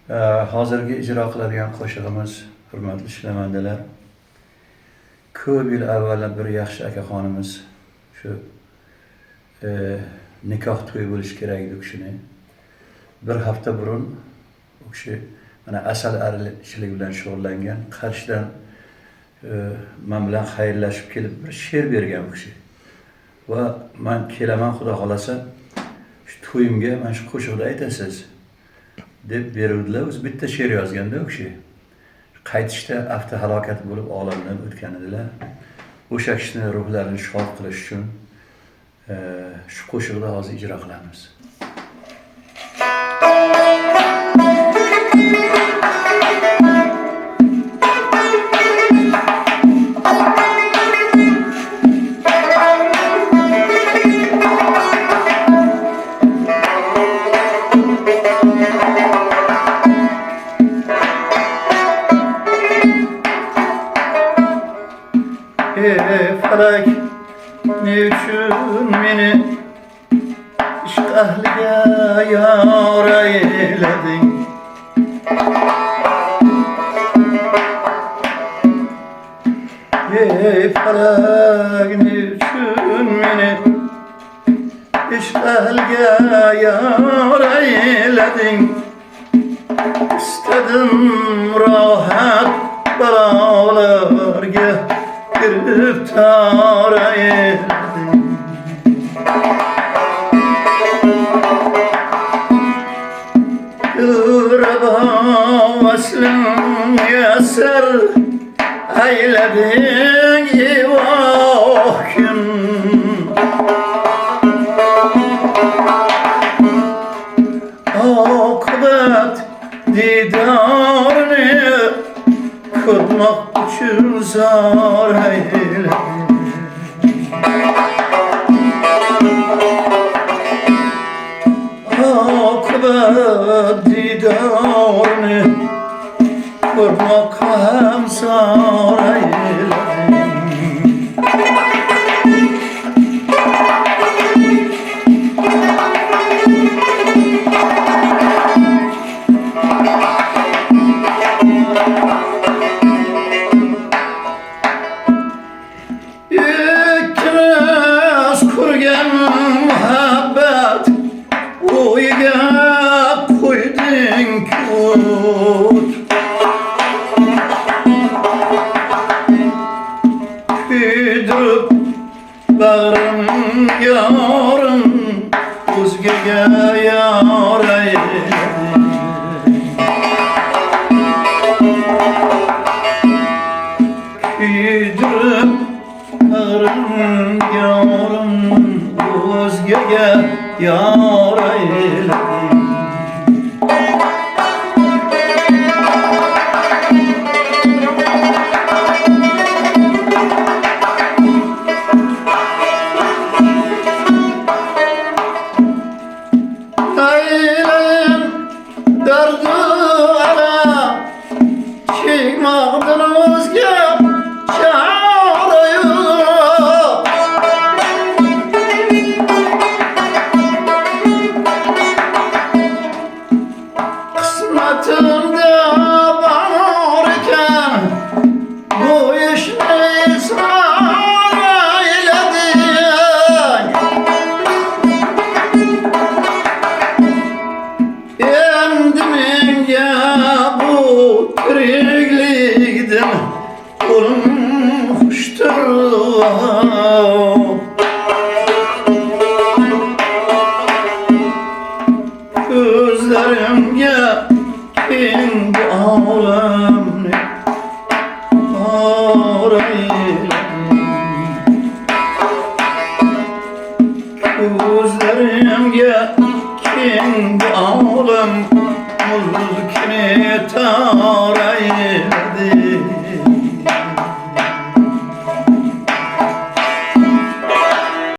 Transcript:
Hozirgi ijro qiladigan qo'shig'imiz, hurmatli ishlamandalar, ko'p yil avval bir yaxshi akaxonimiz shu nikoh to'yi bo'lishi kerak edi u kishini. Bir hafta burun u kishi mana asal arichilik bilan shug'ullangan, Qarshdan men bilan xayrlashib kelib bir she'r bergan u kishi. Va men kelaman, xudo xolasa shu to'yimga mana shu qo'shiqni aytasiz deb beruvdilar. O'zi bitta she'r yozganda u kishi. Qaytishda avtohalokat bo'lib olamdan o'tgan edilar. O'sha kishini ruhlarini shod qilish uchun shu qo'shiqni hozir ijro qilamiz. Felek ne üçün beni işq ahliga yar eyledin? Ey felek ne üçün beni işq ahliga yar eyledin? İstedim rahat balalarga giriftar eyledin. Gıraba vaslin yeser eyledin yivakin. Akıbet didarını kırmak için zar eyledin. Akıbet didarını kırmak hem zar eyledin. Muhabbet uyga qo'yding kut, kuydirib bag'rim yorim o'zgaga yor eyledin. Kuydirib bag'rim yorim o'zgaga yor eyledin. Aylayın derdi ala çekmekten o'zga çare yok. Kısmetimde var iken bu işni ısrar eyledin. Endi menga bu tiriklikdan qo'lim xushdir. Ko'zlarimga keng bu olamni yor eyledin. Ko'zlarimga keng bu olam mulkini tor